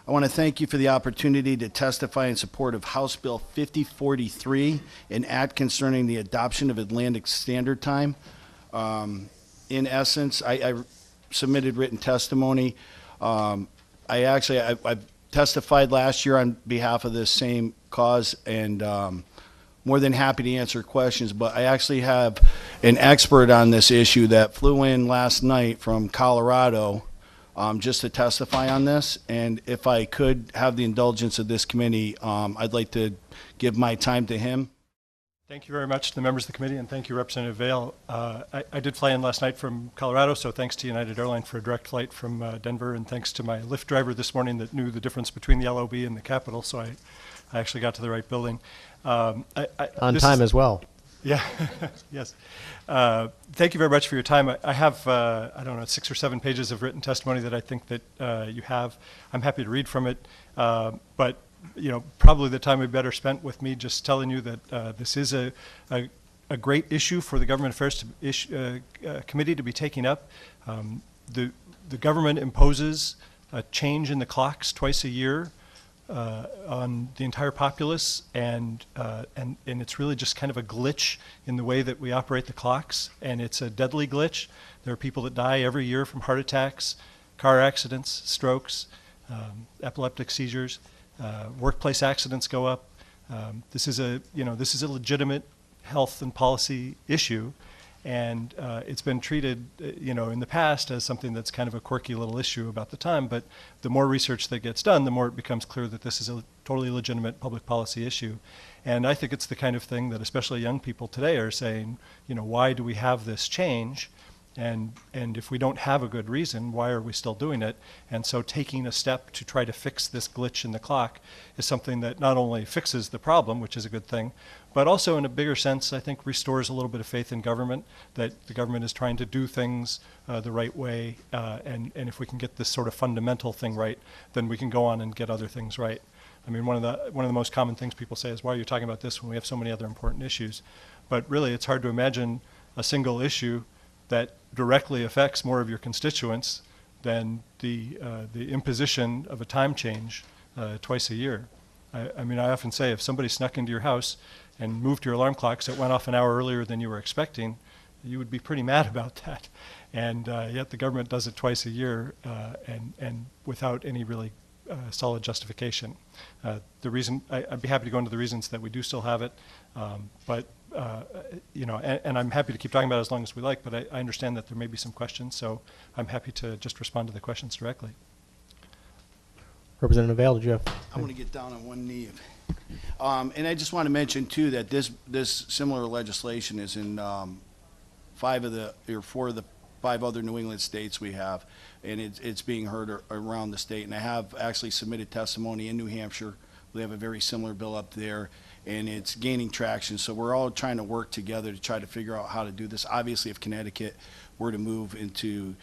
I want to thank you for the opportunity to testify in support of House Bill 5043, an act concerning the adoption of Atlantic Standard Time. In essence, I submitted written testimony. I've testified last year on behalf of this same cause, and more than happy to answer questions, but I actually have an expert on this issue that flew in last night from Colorado just to testify on this. And if I could have the indulgence of this committee, I'd like to give my time to him. Thank you very much to the members of the committee, and thank you, Representative Vail. I did fly in last night from Colorado, so thanks to United Airlines for a direct flight from Denver, and thanks to my Lyft driver this morning that knew the difference between the LOB and the Capitol, so I actually got to the right building. On time as well. Yeah, yes. Thank you very much for your time. I have, I don't know, 6 or 7 pages of written testimony that I think that you have. I'm happy to read from it, but you know, probably the time would be better spent with me just telling you that this is a great issue for the Government Affairs Committee to be taking up. The government imposes a change in the clocks twice a year on the entire populace, and it's really just kind of a glitch in the way that we operate the clocks, and it's a deadly glitch. There are people that die every year from heart attacks, car accidents, strokes, epileptic seizures. Workplace accidents go up. This is a legitimate health and policy issue, and it's been treated, in the past as something that's kind of a quirky little issue about the time. But the more research that gets done, the more it becomes clear that this is a totally legitimate public policy issue. And I think it's the kind of thing that especially young people today are saying, why do we have this change? And if we don't have a good reason, why are we still doing it? And so taking a step to try to fix this glitch in the clock is something that not only fixes the problem, which is a good thing, but also in a bigger sense, I think restores a little bit of faith in government, that the government is trying to do things the right way. And if we can get this sort of fundamental thing right, then we can go on and get other things right. I mean, one of the most common things people say is, why are you talking about this when we have so many other important issues? But really, it's hard to imagine a single issue that directly affects more of your constituents than the imposition of a time change twice a year. I mean, I often say, if somebody snuck into your house and moved your alarm clock so it went off an hour earlier than you were expecting, you would be pretty mad about that. And yet the government does it twice a year and without any really solid justification. The reason, I'd be happy to go into the reasons that we do still have it, but and I'm happy to keep talking about it as long as we like, but I understand that there may be some questions, so I'm happy to just respond to the questions directly. Representative Vail, did you have? I want to get down on one knee. And I just want to mention, too, that this similar legislation is in 4 of the 5 other New England states we have, and it's being heard around the state. And I have actually submitted testimony in New Hampshire. We have a very similar bill up there, and it's gaining traction. So we're all trying to work together to try to figure out how to do this. Obviously, if Connecticut were to move into,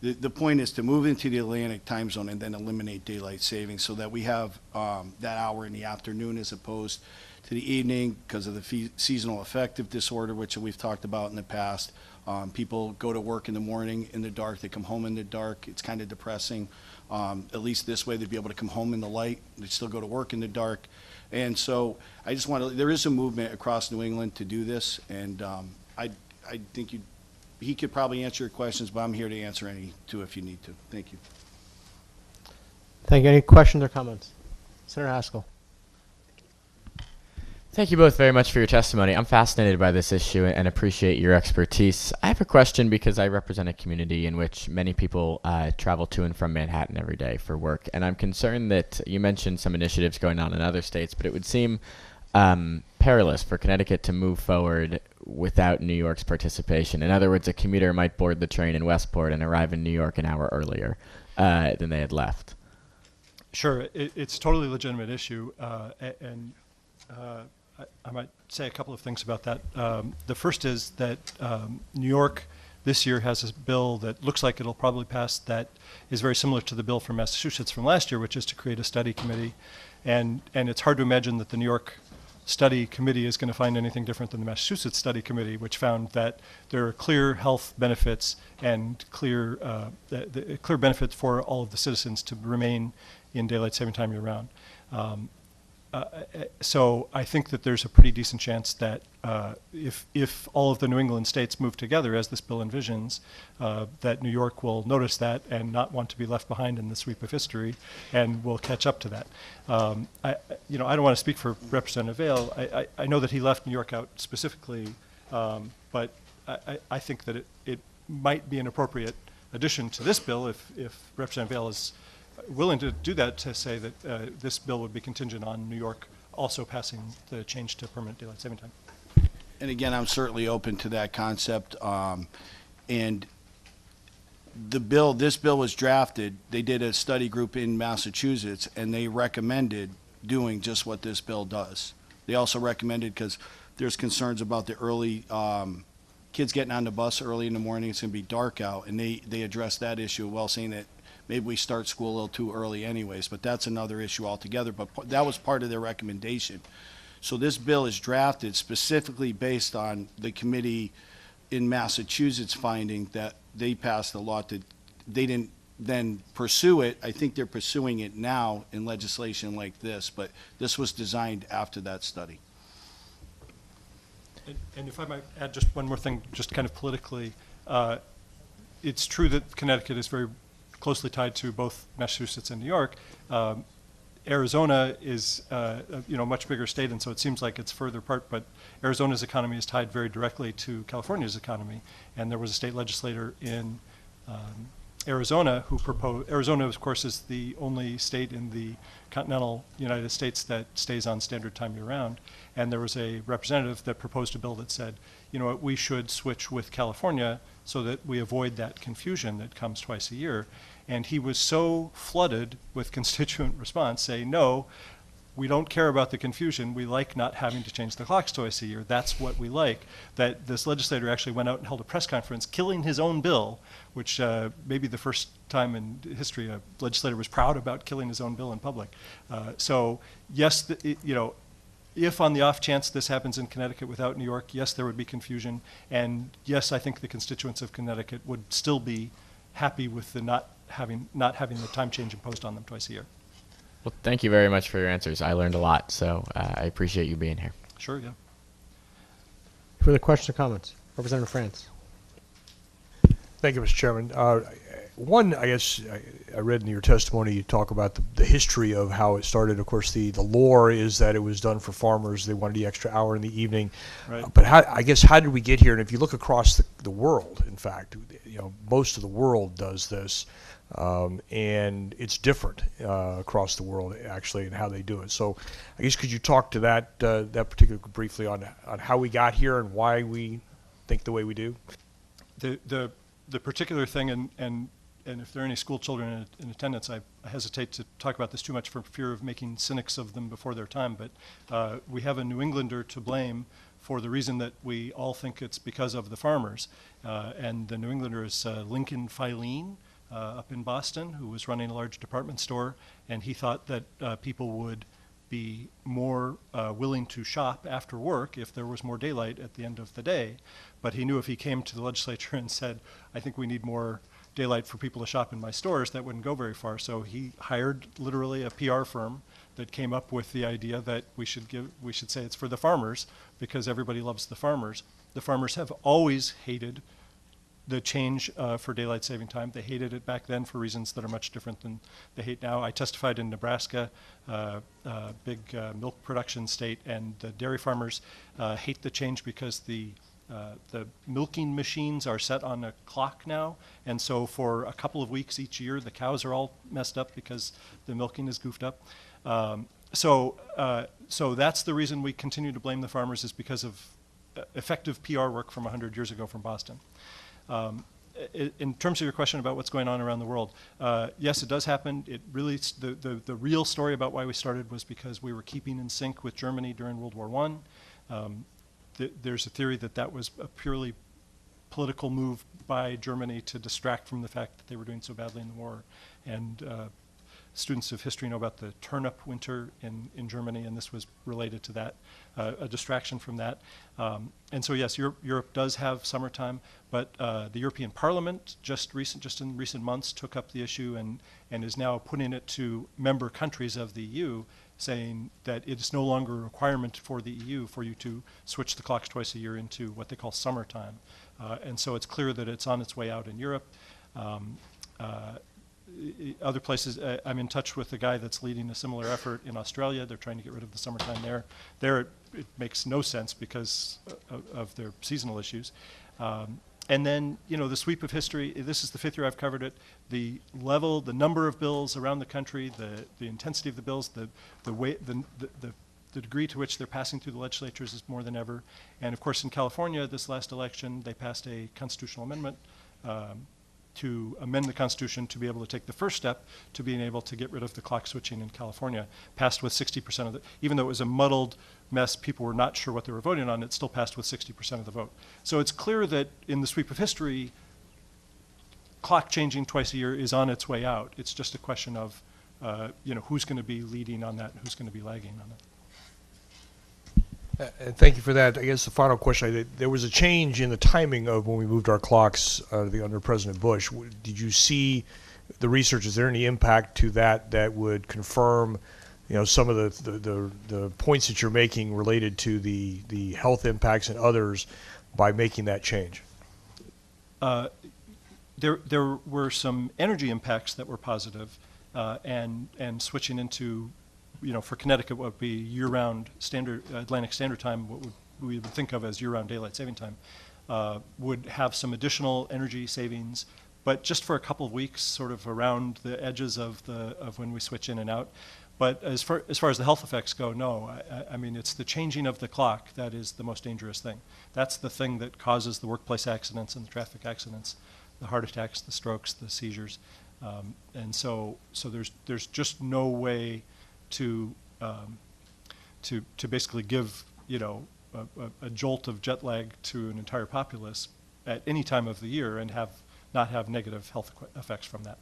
the point is to move into the Atlantic time zone and then eliminate daylight savings so that we have that hour in the afternoon as opposed to the evening because of the seasonal affective disorder, which we've talked about in the past. People go to work in the morning in the dark, they come home in the dark. It's kind of depressing. At least this way they'd be able to come home in the light. They'd still go to work in the dark. And so I just want to, there is a movement across New England to do this, and I think he could probably answer your questions, but I'm here to answer any too if you need to. Thank you. Thank you. Any questions or comments? Senator Haskell. Thank you both very much for your testimony. I'm fascinated by this issue and appreciate your expertise. I have a question because I represent a community in which many people travel to and from Manhattan every day for work, and I'm concerned that you mentioned some initiatives going on in other states, but it would seem perilous for Connecticut to move forward without New York's participation. In other words, a commuter might board the train in Westport and arrive in New York an hour earlier than they had left. Sure, it's a totally legitimate issue, I might say a couple of things about that. The first is that New York this year has a bill that looks like it'll probably pass that is very similar to the bill from Massachusetts from last year, which is to create a study committee. And it's hard to imagine that the New York study committee is going to find anything different than the Massachusetts study committee, which found that there are clear health benefits and clear benefits for all of the citizens to remain in daylight saving time year-round. So I think that there's a pretty decent chance that if all of the New England states move together, as this bill envisions, that New York will notice that and not want to be left behind in the sweep of history, and will catch up to that. I don't want to speak for Representative Vail. I know that he left New York out specifically, but I think that it might be an appropriate addition to this bill if Representative Vail is willing to do that, to say that this bill would be contingent on New York also passing the change to permanent daylight saving time. And again, I'm certainly open to that concept. And this bill was drafted, they did a study group in Massachusetts, and they recommended doing just what this bill does. They also recommended, because there's concerns about the early, kids getting on the bus early in the morning, it's going to be dark out, and they addressed that issue well, saying that maybe we start school a little too early anyways, but that's another issue altogether. But that was part of their recommendation. So this bill is drafted specifically based on the committee in Massachusetts finding that they passed a law that they didn't then pursue it. I think they're pursuing it now in legislation like this, but this was designed after that study. And if I might add just one more thing, just kind of politically, it's true that Connecticut is very closely tied to both Massachusetts and New York. Arizona is a much bigger state, and so it seems like it's further apart, but Arizona's economy is tied very directly to California's economy. And there was a state legislator in Arizona who proposed, Arizona of course is the only state in the continental United States that stays on standard time year-round, and there was a representative that proposed a bill that said, you know what, we should switch with California so that we avoid that confusion that comes twice a year. And he was so flooded with constituent response saying, no, we don't care about the confusion. We like not having to change the clocks twice a year. That's what we like. That this legislator actually went out and held a press conference killing his own bill, which may be the first time in history a legislator was proud about killing his own bill in public. So yes, if on the off chance this happens in Connecticut without New York, yes, there would be confusion. And yes, I think the constituents of Connecticut would still be happy with the not having the time change imposed on them twice a year. Well, thank you very much for your answers. I learned a lot, so I appreciate you being here. Sure, yeah. Further questions or comments? Representative France. Thank you, Mr. Chairman. One, I guess, I read in your testimony you talk about the history of how it started. Of course, the lore is that it was done for farmers. They wanted the extra hour in the evening. Right. But how did we get here? And if you look across the world, in fact, most of the world does this. And it's different across the world, actually, in how they do it. So I guess could you talk to that particular briefly on how we got here and why we think the way we do? The particular thing, and if there are any school children in attendance, I hesitate to talk about this too much for fear of making cynics of them before their time, but we have a New Englander to blame for the reason that we all think it's because of the farmers. And the New Englander is Lincoln Filene, up in Boston, who was running a large department store, and he thought that people would be more willing to shop after work if there was more daylight at the end of the day. But he knew if he came to the legislature and said, I think we need more daylight for people to shop in my stores, that wouldn't go very far. So he hired literally a PR firm that came up with the idea that we should say it's for the farmers because everybody loves the farmers. The farmers have always hated the change for daylight saving time. They hated it back then for reasons that are much different than they hate now. I testified in Nebraska, big milk production state, and the dairy farmers hate the change because the milking machines are set on a clock now, and so for a couple of weeks each year, the cows are all messed up because the milking is goofed up. So that's the reason we continue to blame the farmers, is because of effective PR work from 100 years ago from Boston. In terms of your question about what's going on around the world, yes, it does happen. It really, the real story about why we started was because we were keeping in sync with Germany during World War I. There's a theory that was a purely political move by Germany to distract from the fact that they were doing so badly in the war. And students of history know about the turnip winter in Germany, and this was related to that, a distraction from that. And so yes, Europe does have summertime, but the European Parliament just in recent months took up the issue and is now putting it to member countries of the EU, saying that it is no longer a requirement for the EU for you to switch the clocks twice a year into what they call summertime. And so it's clear that it's on its way out in Europe. Other places, I'm in touch with the guy that's leading a similar effort in Australia. They're trying to get rid of the summertime there. There it makes no sense because of their seasonal issues. And then, the sweep of history, this is the 5th year I've covered it. The level, the number of bills around the country, the intensity of the bills, the degree to which they're passing through the legislatures is more than ever. And of course, in California, this last election, they passed a constitutional amendment to amend the Constitution to be able to take the first step to being able to get rid of the clock switching in California. Passed with 60% of the, even though it was a muddled mess, people were not sure what they were voting on, it still passed with 60% of the vote. So it's clear that in the sweep of history, clock changing twice a year is on its way out. It's just a question of, who's going to be leading on that and who's going to be lagging on that. And thank you for that. I guess the final question, there was a change in the timing of when we moved our clocks under President Bush. Did you see the research? Is there any impact to that would confirm, some of the points that you're making related to the health impacts and others by making that change? There were some energy impacts that were positive, and switching into, for Connecticut, what would be year-round Atlantic Standard Time, what we would think of as year-round daylight saving time, would have some additional energy savings, but just for a couple of weeks, sort of around the edges of when we switch in and out. But as far as the health effects go, no. I mean, it's the changing of the clock that is the most dangerous thing. That's the thing that causes the workplace accidents and the traffic accidents, the heart attacks, the strokes, the seizures, and so there's just no way to basically give a jolt of jet lag to an entire populace at any time of the year and not have negative health effects from that.